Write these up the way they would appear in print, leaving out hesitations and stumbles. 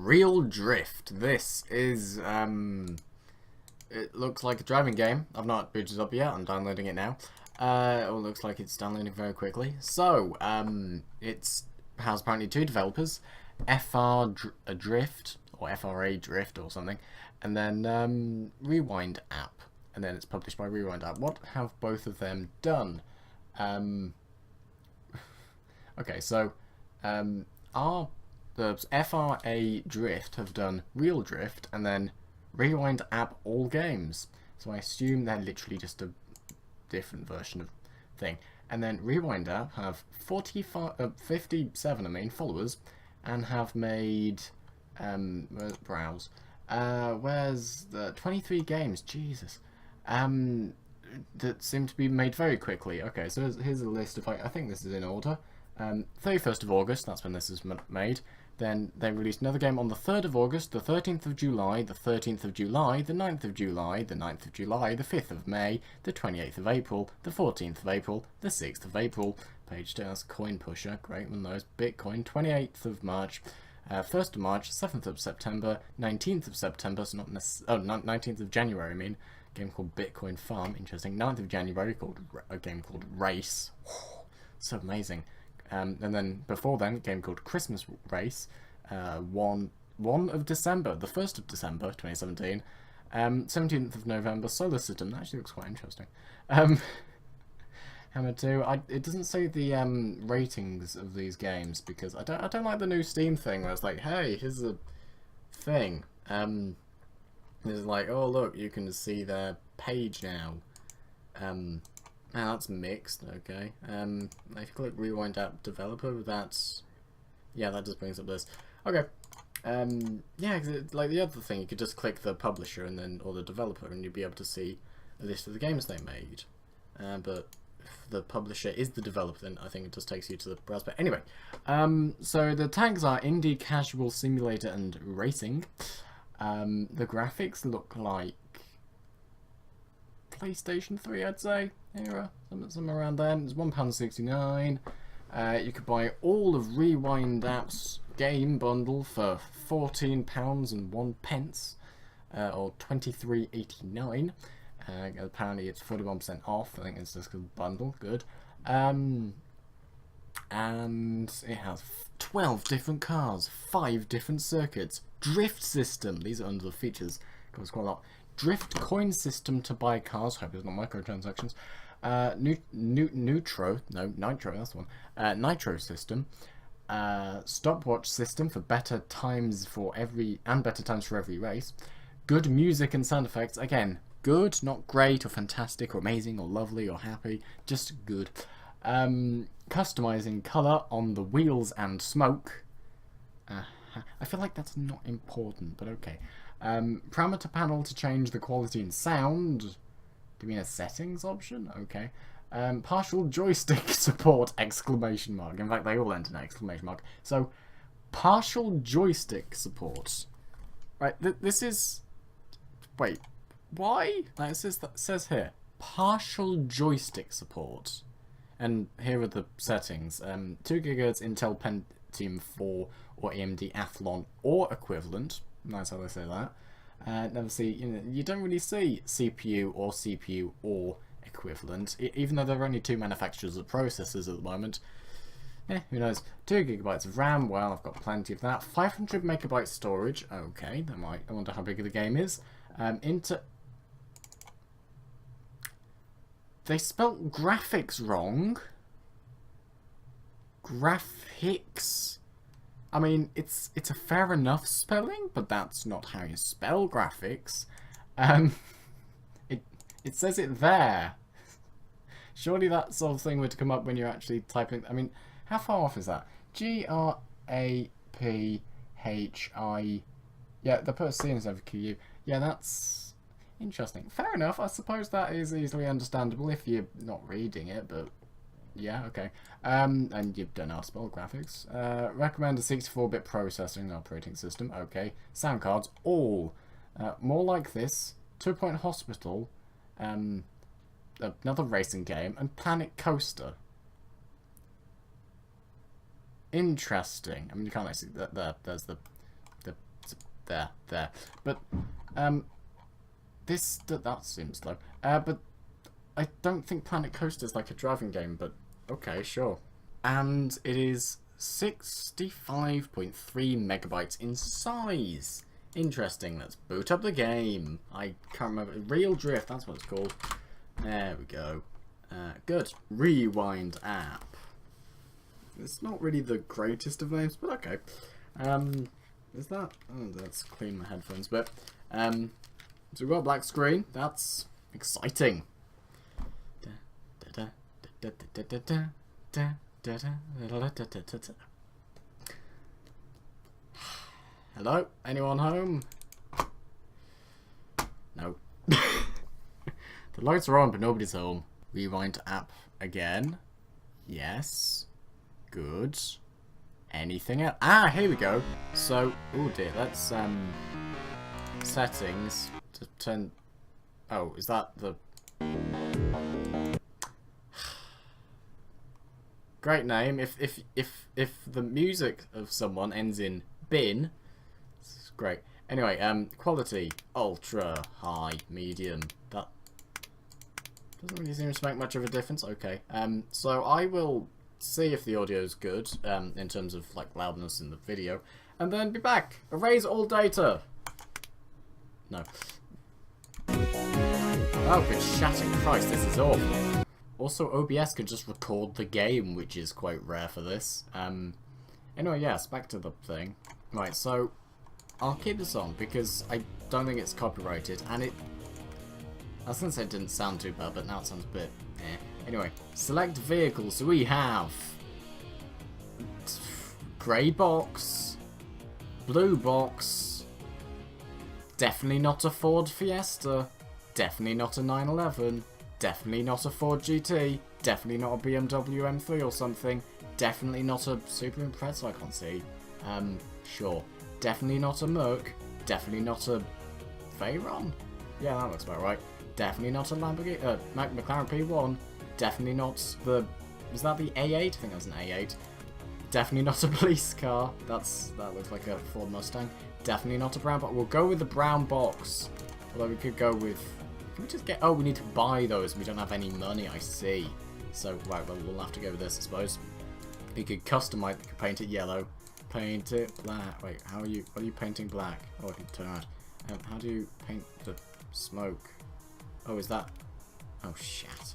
Real Drift. This is, it looks like a driving game. I've not booted it up yet. I'm downloading it now. It looks like it's downloading very quickly. So, it has apparently two developers, Drift, or FRA Drift or something, and then Rewind App. And then it's published by Rewind App. What have both of them done? Okay, so, the FRA Drift have done Real Drift, and then Rewind App all games. So I assume they're literally just a different version of thing. And then Rewind App have 57 followers, and have made browse. Where's the 23 games? Jesus. That seem to be made very quickly. Okay, so here's a list of, I think this is in order. 31st of August, that's when this is made. Then they released another game on the 3rd of August, the 13th of July, the 13th of July, the 9th of July, the 9th of July, the 5th of May, the 28th of April, the 14th of April, the 6th of April. Page 2, that's Coin Pusher, great one of those. Bitcoin, 28th of March, 1st of March, 7th of September, 19th of September, so not necessarily, 19th of January, I mean. A game called Bitcoin Farm, interesting. 9th of January, a game called Race. So amazing. And then before then, a game called Christmas Race, 1 of December, the 1st of December, 2017, 17th of November, Solar System. That actually looks quite interesting. Hammer 2. It doesn't say the ratings of these games because I don't like the new Steam thing where it's like, hey, here's a thing. It's like, oh look, you can see their page now. Now that's mixed, okay. If you click Rewind App Developer, that's... Yeah, that just brings up this. Okay. Yeah, cause like the other thing, you could just click the publisher and then, or the developer, and you'd be able to see a list of the games they made. But if the publisher is the developer, then I think it just takes you to the browser. But anyway, so the tags are Indie, Casual, Simulator, and Racing. The graphics look like PlayStation 3, I'd say. Era, somewhere around there. It's £1.69. You could buy all of Rewind App's game bundle for £14.01, or £23.89. Apparently it's 41% off. I think it's just a bundle. Good. And it has 12 different cars, 5 different circuits, drift system. These are under the features. Covers quite a lot. Drift coin system to buy cars. Hope there's not microtransactions. Nitro, that's the one. Nitro system. Stopwatch system for better times for every race. Good music and sound effects. Again, good, not great or fantastic or amazing or lovely or happy. Just good. Customizing color on the wheels and smoke. I feel like that's not important, but okay. Parameter panel to change the quality and sound. Do you mean a settings option? Okay. Partial joystick support! Exclamation mark. In fact, they all end in exclamation mark. So, partial joystick support. Right. This is. Wait. Why? Like it says here. Partial joystick support. And here are the settings. 2 GHz Intel Pentium 4 or AMD Athlon or equivalent. Nice how they say that. Never see, you don't really see CPU or equivalent, even though there are only 2 manufacturers of processors at the moment. Who knows? 2 GB of RAM, well, I've got plenty of that. 500 MB storage, okay, I wonder how big the game is. They spelt graphics wrong. Graphics. I mean, it's a fair enough spelling, but that's not how you spell graphics. It says it there. Surely that sort of thing would come up when you're actually typing. I mean, how far off is that? GRAPHI. Yeah, they put a C instead of QU. Yeah, that's interesting. Fair enough. I suppose that is easily understandable if you're not reading it, but. Yeah, okay. And you don't know how to spell graphics. Recommend a 64-bit processing operating system. Okay. Sound cards, all. More like this. 2 Point Hospital. Another racing game. And Planet Coaster. Interesting. I mean, you can't actually... There's the But that seems slow. But I don't think Planet Coaster is like a driving game. But okay, sure. And it is 65.3 megabytes in size. Interesting. Let's boot up the game. I can't remember. Real Drift. That's what it's called. There we go. Good. Rewind app. It's not really the greatest of names, but okay. Is that? Oh, let's clean my headphones. But so we've got a black screen. That's exciting. Hello? Anyone home? No. The lights are on, but nobody's home. Rewind app again. Yes. Good. Anything else? Ah, here we go. So, oh dear, let's, settings to turn... Oh, is that the... Great name. If the music of someone ends in bin, it's great. Anyway, quality, ultra, high, medium. That doesn't really seem to make much of a difference. Okay. So I will see if the audio is good, in terms of like loudness in the video, and then be back. Erase all data. No. Oh, good shatting Christ, this is awful. Also, OBS can just record the game, which is quite rare for this. Anyway, yes, back to the thing. Right, so I'll keep this on because I don't think it's copyrighted, and I was gonna say it didn't sound too bad, but now it sounds a bit eh. Anyway, select vehicles. So we have grey box, blue box, definitely not a Ford Fiesta, definitely not a 911, definitely not a Ford GT, definitely not a BMW M3 or something, definitely not a Super Impreza I can't see, sure, definitely not a Merc, definitely not a Veyron, yeah that looks about right, definitely not a Lamborghini, McLaren P1, definitely not the, was that the A8? I think that was an A8. Definitely not a police car. That looks like a Ford Mustang. Definitely not a brown box. We'll go with the brown box. Although we could go with, can we just get, oh we need to buy those. We don't have any money, I see. So, right, well we'll have to go with this I suppose. We could customize, we could paint it yellow. Paint it black. Wait, what are you painting black? Oh I can turn around. How do you paint the smoke? Oh, is that, oh shit.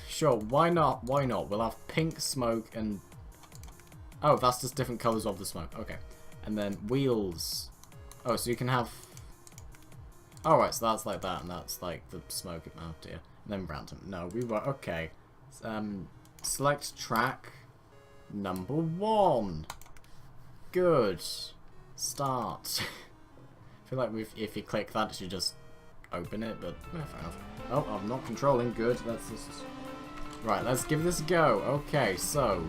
Sure, why not? Why not? We'll have pink smoke and... Oh, that's just different colours of the smoke. Okay. And then wheels. Oh, so you can have... Alright, so that's like that, and that's like the smoke. Oh dear. And then random. No, we were... Okay. Select track number 1. Good. Start. I feel like if you click that, it should just open it, but... fair enough. Oh, I'm not controlling. Good. Let's just... Right, let's give this a go. Okay, so...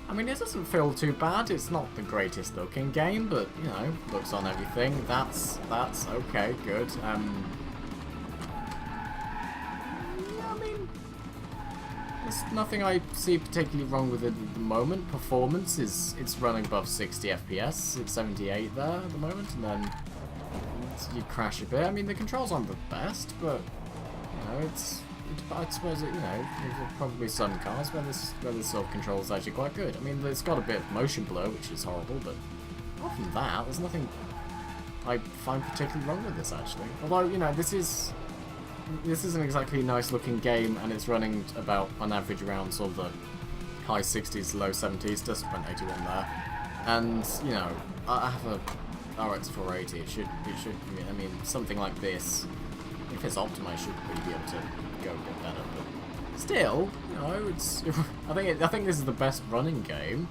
I mean, it doesn't feel too bad. It's not the greatest looking game, but, you know, looks on everything. That's okay, good. Yeah, I mean... There's nothing I see particularly wrong with it at the moment. Performance is... It's running above 60 FPS. It's 78 there at the moment, and then... You crash a bit. I mean, the controls aren't the best, but... You know, it's... I suppose, you know, there's probably some cars where this sort of control is actually quite good. I mean, it's got a bit of motion blur, which is horrible, but apart from that, there's nothing I find particularly wrong with this, actually. Although, you know, this isn't exactly a nice-looking game, and it's running about, on average, around sort of the high 60s, low 70s, just went 81 there. And, you know, I have a RX 480, it should, I mean, something like this, if it's optimized, should really be able to go a bit better, but still, you know, it's. I think this is the best running game.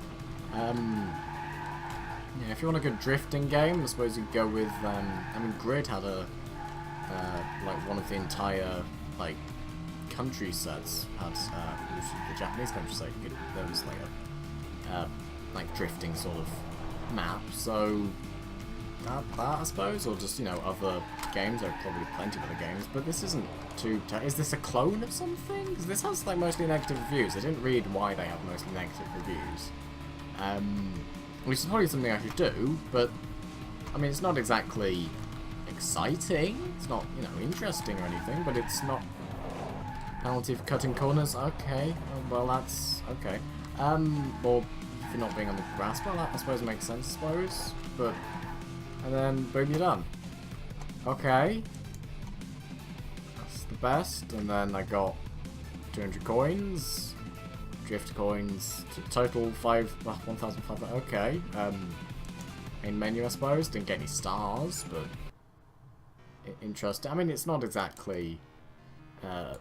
Yeah, if you want a good drifting game, I suppose you'd go with. I mean, Grid had a like one of the entire like country sets had the Japanese country set. There was like a like drifting sort of map, so. That I suppose, or just, you know, other games. There are probably plenty of other games, but this isn't too... Is this a clone of something? Because this has, like, mostly negative reviews. I didn't read why they have mostly negative reviews. Which is probably something I should do, but I mean, it's not exactly exciting. It's not, you know, interesting or anything, but it's not... Penalty for cutting corners? Okay. Well, that's... okay. Or for not being on the grass, well, that I suppose makes sense, I suppose. But... and then, boom, you're done. Okay. That's the best. And then I got 200 coins. Drift coins. Total 1,500. Okay. Main menu, I suppose. Didn't get any stars, but... interesting. I mean, it's not exactly...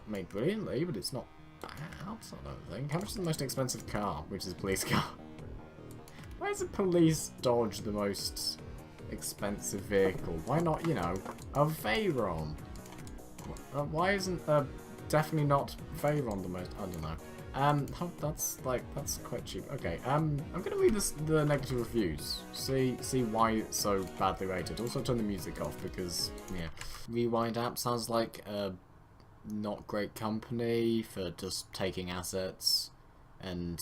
made brilliantly, but it's not bad, I don't think. How much is the most expensive car? Which is a police car. Why is a police Dodge the most expensive vehicle? Why not, you know, a Veyron? Why isn't definitely not Veyron the most? I don't know. That's quite cheap. Okay, I'm gonna read the negative reviews. See why it's so badly rated. Also turn the music off because yeah, Rewind app sounds like a not great company for just taking assets and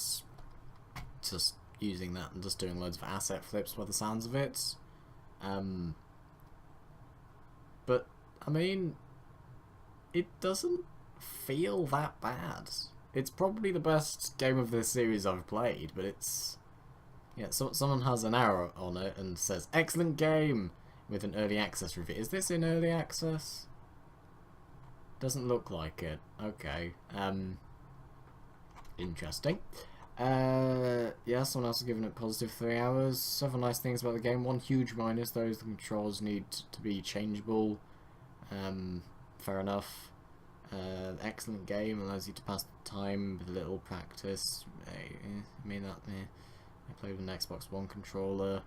just using that and just doing loads of asset flips by the sounds of it. But I mean, it doesn't feel that bad. It's probably the best game of this series I've played, but it's... yeah, so someone has an arrow on it and says, excellent game, with an early access review. Is this in early access? Doesn't look like it. Okay. Interesting. Yeah, someone else has given it positive 3 hours. Several nice things about the game. One huge minus, though, is the controls need to be changeable. Fair enough. Excellent game, allows you to pass the time with a little practice. I mean that. I play with an Xbox One controller.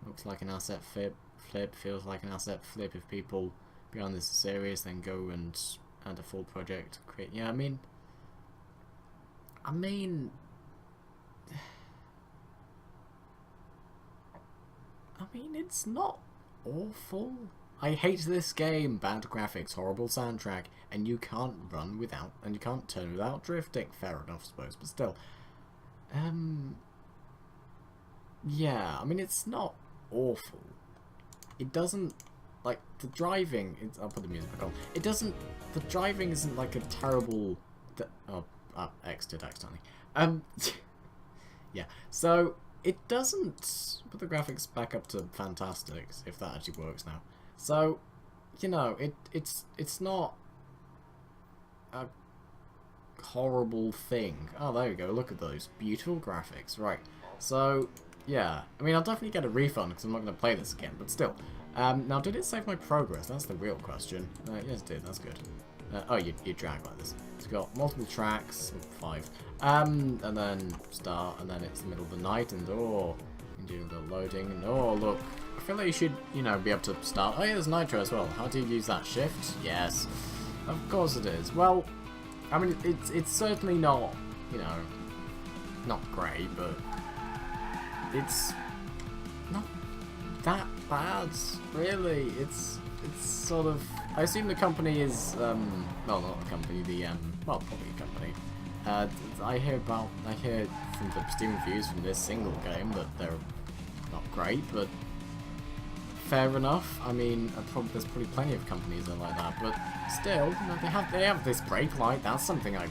Looks like an asset flip. Feels like an asset flip. If people beyond this are serious, then go and add a full project. Create. Yeah, I mean, it's not awful. I hate this game. Bad graphics, horrible soundtrack, and you can't run without, and you can't turn without drifting. Fair enough, I suppose, but still. Yeah, I mean, it's not awful. It doesn't, like, the driving, I'll put the music back on. It doesn't, the driving isn't like a terrible, exited accidentally. Yeah, so, it doesn't put the graphics back up to fantastic, if that actually works now. So, you know, it's not a horrible thing. Oh, there we go, look at those beautiful graphics. Right, so, yeah, I mean, I'll definitely get a refund because I'm not going to play this again, but still. Now, did it save my progress? That's the real question. Yes, it did, that's good. Oh, you drag like this. It's got multiple tracks, 5. And then start, and then it's the middle of the night, and oh, you do a little loading, and oh, look. I feel like you should, you know, be able to start. Oh yeah, there's nitro as well. How do you use that? Shift? Yes. Of course it is. Well, I mean, it's certainly not, you know, not great, but it's not that bad, really. It's sort of... I assume the company is, well, not the company, well, probably a company. I hear from the Steam reviews from this single game that they're not great, but fair enough. I mean, there's probably plenty of companies that are like that, but still, you know, they have this brake light. That's something I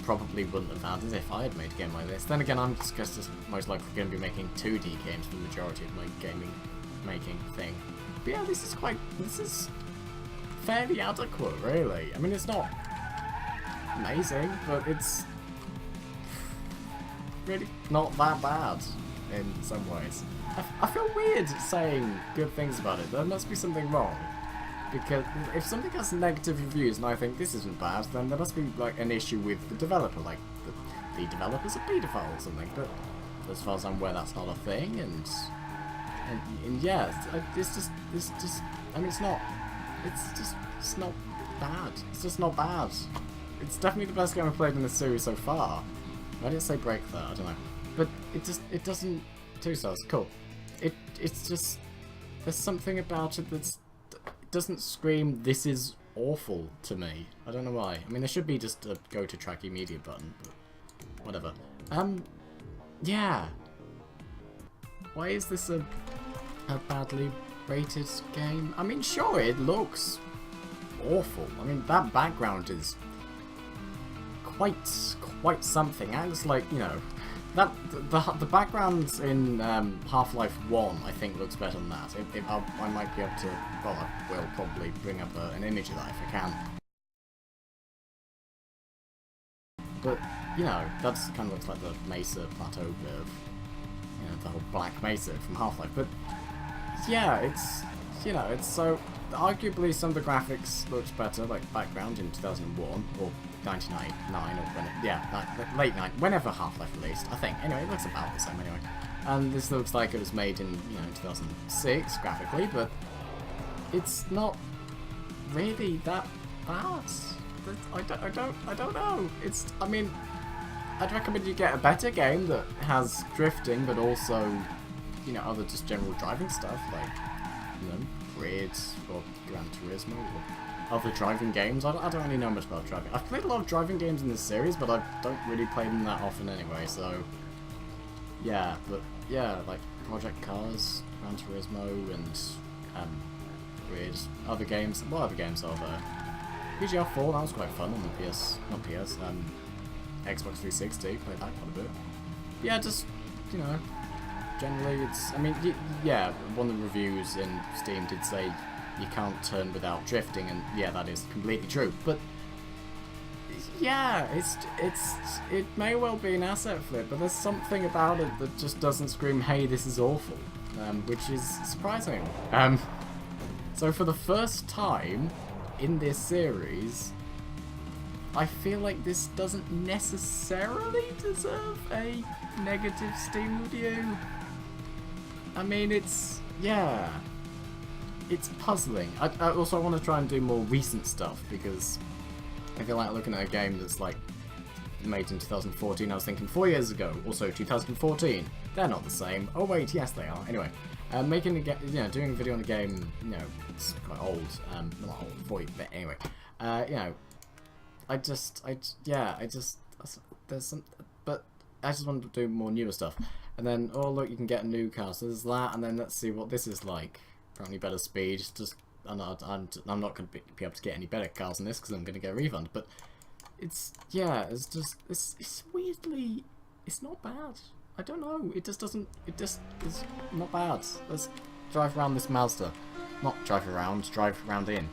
probably wouldn't have had as if I had made a game like this. Then again, I'm just most likely going to be making 2D games for the majority of my gaming making thing. But yeah, this is fairly adequate, really. I mean, it's not amazing, but it's really not that bad in some ways. I feel weird saying good things about it. There must be something wrong. Because if something has negative reviews and I think this isn't bad, then there must be like an issue with the developer, like the developer's a paedophile or something. But as far as I'm aware, that's not a thing. And yeah, it's just I mean, it's not bad. It's just not bad. It's definitely the best game I've played in this series so far. I didn't say break there, I don't know. But it doesn't... 2 stars, cool. It's just... There's something about it it doesn't scream, this is awful to me. I don't know why. I mean, there should be just a go to track immediate button, but whatever. Yeah. Why is this a badly rated game. I mean, sure, it looks awful. I mean, that background is quite something. It looks like, you know, that the background in Half-Life 1, I think, looks better than that. I might be able to, well, I will probably bring up an image of that if I can. But, you know, that kind of looks like the Mesa Plateau bit of, you know, the whole Black Mesa from Half-Life. But, yeah, it's, you know, it's so, arguably some of the graphics looks better, like background in 2001, or 1999, or when it, yeah, late night, whenever Half-Life released, I think. Anyway, it looks about the same anyway. And this looks like it was made in, you know, 2006, graphically, but it's not really that bad. I don't know. It's, I mean, I'd recommend you get a better game that has drifting, but also, you know, other just general driving stuff, like, you know, Grids, or Gran Turismo, or other driving games. I don't really know much about driving. I've played a lot of driving games in this series, but I don't really play them that often anyway, so, yeah, but, yeah, like, Project Cars, Gran Turismo, and, Grid, other games. What other games are there? PGR 4, that was quite fun on the Xbox 360, played that quite a bit. Yeah, just, you know, generally it's, I mean, yeah, one of the reviews in Steam did say you can't turn without drifting, and yeah, that is completely true, but yeah, it may well be an asset flip, but there's something about it that just doesn't scream, hey, this is awful, which is surprising. So for the first time in this series, I feel like this doesn't necessarily deserve a negative Steam review. I mean, it's, yeah, it's puzzling. I also want to try and do more recent stuff, because I feel like looking at a game that's like made in 2014, I was thinking 4 years ago, also 2014, they're not the same. Oh wait, yes they are. Anyway, making a you know, doing a video on a game, you know, it's quite old, not old, 40, but anyway, you know, there's some, but I just want to do more newer stuff. And then, oh look, you can get a new car, so there's that, and then let's see what this is like. Apparently better speed, just, I'm not going to be able to get any better cars than this, because I'm going to get a refund, but it's, yeah, it's just, it's weirdly, it's not bad. I don't know, it just doesn't, it just is not bad. Let's drive around this Mazda. Not drive around, drive around in.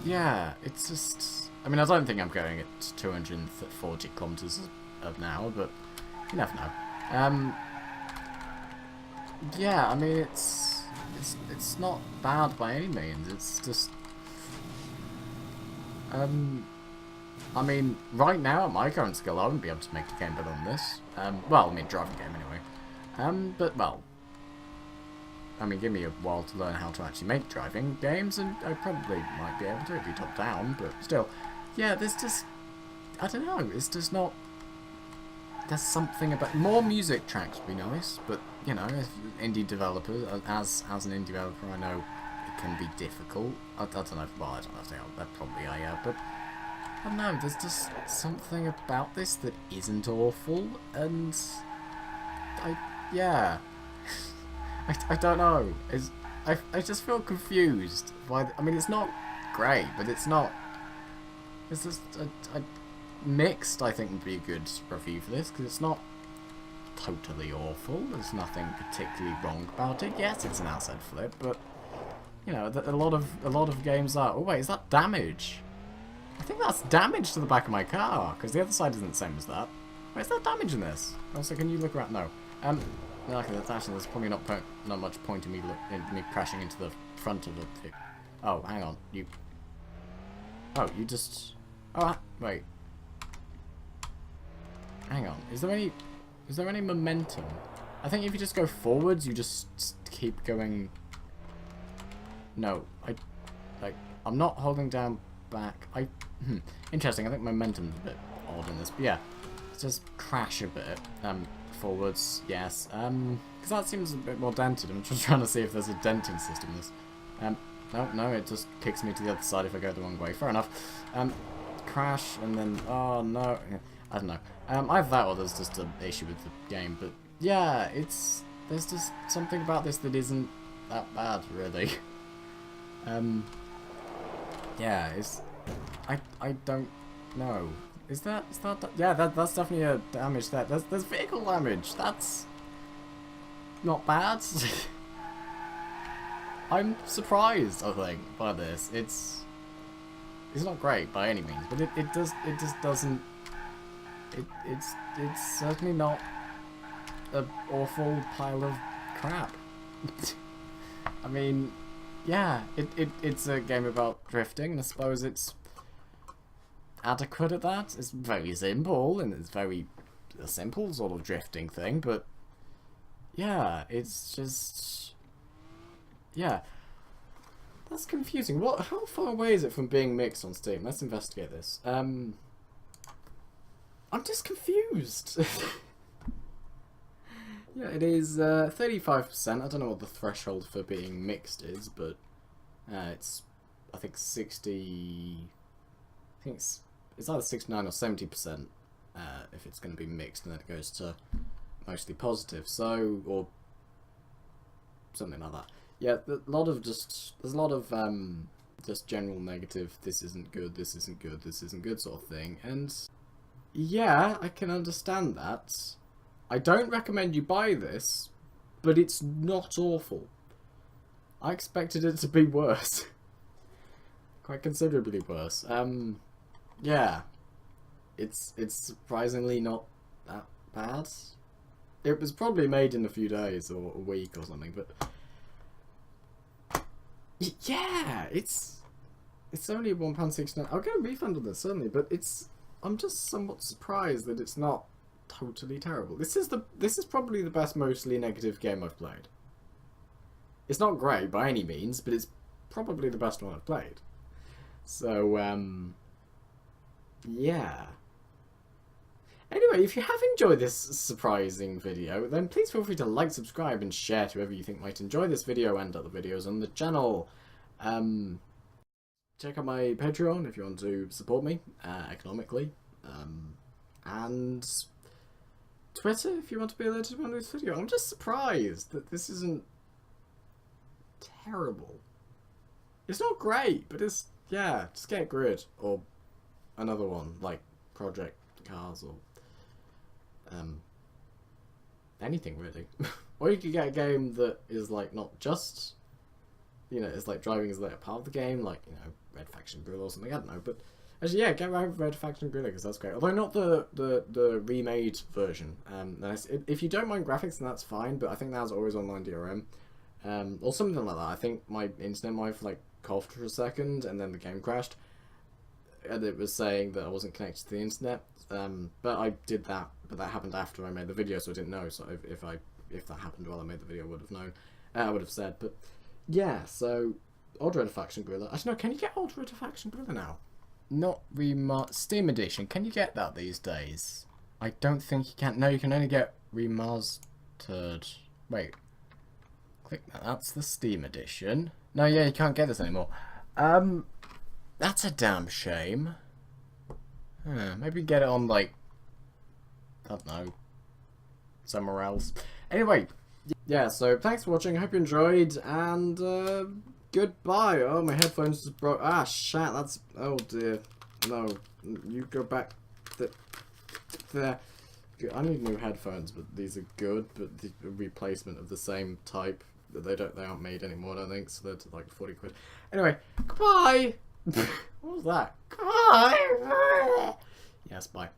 Yeah, it's just, I mean, I don't think I'm going at 240 kilometers an hour, but you never know. Yeah, I mean, it's not bad by any means. It's just, I mean, right now at my current skill, I wouldn't be able to make a game better than this. Well, I mean, driving game anyway. But well, I mean, give me a while to learn how to actually make driving games, and I probably might be able to if you top down. But still, yeah, there's just, I don't know. It's just not. There's something about more music tracks would be nice, but you know, as indie developer, as an indie developer, I know it can be difficult. I don't know. Well, I don't know if that probably are, yeah, but I don't know. There's just something about this that isn't awful, and yeah, I don't know. I just feel confused by. I mean, it's not great, but it's not. It's just mixed, I think, would be a good review for this, because it's not totally awful. There's nothing particularly wrong about it. Yes, it's an asset flip, but you know, a lot of games are. Oh wait, is that damage? I think that's damage to the back of my car, because the other side isn't the same as that. Wait, is there damage in this? Also, can you look around? No. Okay, actually, there's probably not much point in me crashing into the front of it. Oh, hang on, you. Oh, you just. Oh, wait. Hang on. Is there any momentum? I think if you just go forwards, you just keep going. No, I'm not holding down back. Interesting. I think momentum's a bit odd in this, but yeah, let's just crash a bit. Forwards, yes. Because that seems a bit more dented. I'm just trying to see if there's a denting system in this. No, it just kicks me to the other side if I go the wrong way. Fair enough. Crash and then, oh no. I don't know. Either that or there's just an issue with the game, but yeah, it's there's just something about this that isn't that bad, really. Yeah, I don't know. Is that yeah, that's definitely a damage there. There's vehicle damage. That's not bad. I'm surprised, I think, by this. It's not great by any means, but it just doesn't it's certainly not an awful pile of crap. I mean, yeah, it's a game about drifting, and I suppose it's adequate at that. It's very simple, and it's very a simple sort of drifting thing, but yeah, it's just, yeah. That's confusing. How far away is it from being mixed on Steam? Let's investigate this. I'm just confused. Yeah, it is 35%. I don't know what the threshold for being mixed is, but it's, I think, 60. I think it's either 69 or 70% if it's going to be mixed, and then it goes to mostly positive. So, or something like that. Yeah, there's a lot of just general negative. This isn't good. This isn't good. This isn't good sort of thing, and yeah, I can understand that. I don't recommend you buy this, but it's not awful. I expected it to be worse. Quite considerably worse. Yeah. It's surprisingly not that bad. It was probably made in a few days or a week or something, but yeah, it's only £1.69. I'll get a refund on this certainly, but I'm just somewhat surprised that it's not totally terrible. This is probably the best mostly negative game I've played. It's not great by any means, but it's probably the best one I've played. So yeah. Anyway, if you have enjoyed this surprising video, then please feel free to like, subscribe, and share to whoever you think might enjoy this video and other videos on the channel. Check out my Patreon if you want to support me economically, and Twitter if you want to be alerted when this video. I'm just surprised that this isn't terrible. It's not great, but it's, yeah, just get Grid or another one like Project Cars or anything really. Or you could get a game that is like not just, you know, it's like driving is like a part of the game, like, you know, Red Faction Guerrilla or something, I don't know, but actually, yeah, get Red Faction Guerrilla because that's great. Although not the remade version. If you don't mind graphics, then that's fine, but I think that was always online DRM. Or something like that. I think my internet might have like coughed for a second and then the game crashed. And it was saying that I wasn't connected to the internet. But I did that, but that happened after I made the video, so I didn't know. So if that happened while I made the video, I would have known. I would have said, but yeah, so Old Red Faction Guerrilla. Actually, no, can you get Old Red Faction Guerrilla now? Not Steam Edition. Can you get that these days? I don't think you can. No, you can only get remastered. Wait. Click that. That's the Steam Edition. No, yeah, you can't get this anymore. That's a damn shame. Maybe get it on, like, I don't know, somewhere else. Anyway, yeah, so thanks for watching. I hope you enjoyed, and goodbye. Oh, my headphones just broke. Ah, shit, that's, oh dear. No, you go back there. I need new headphones, but these are good, but the replacement of the same type, they aren't made anymore, I don't think, so they're like 40 quid. Anyway, goodbye! What was that? Goodbye! Yes, bye.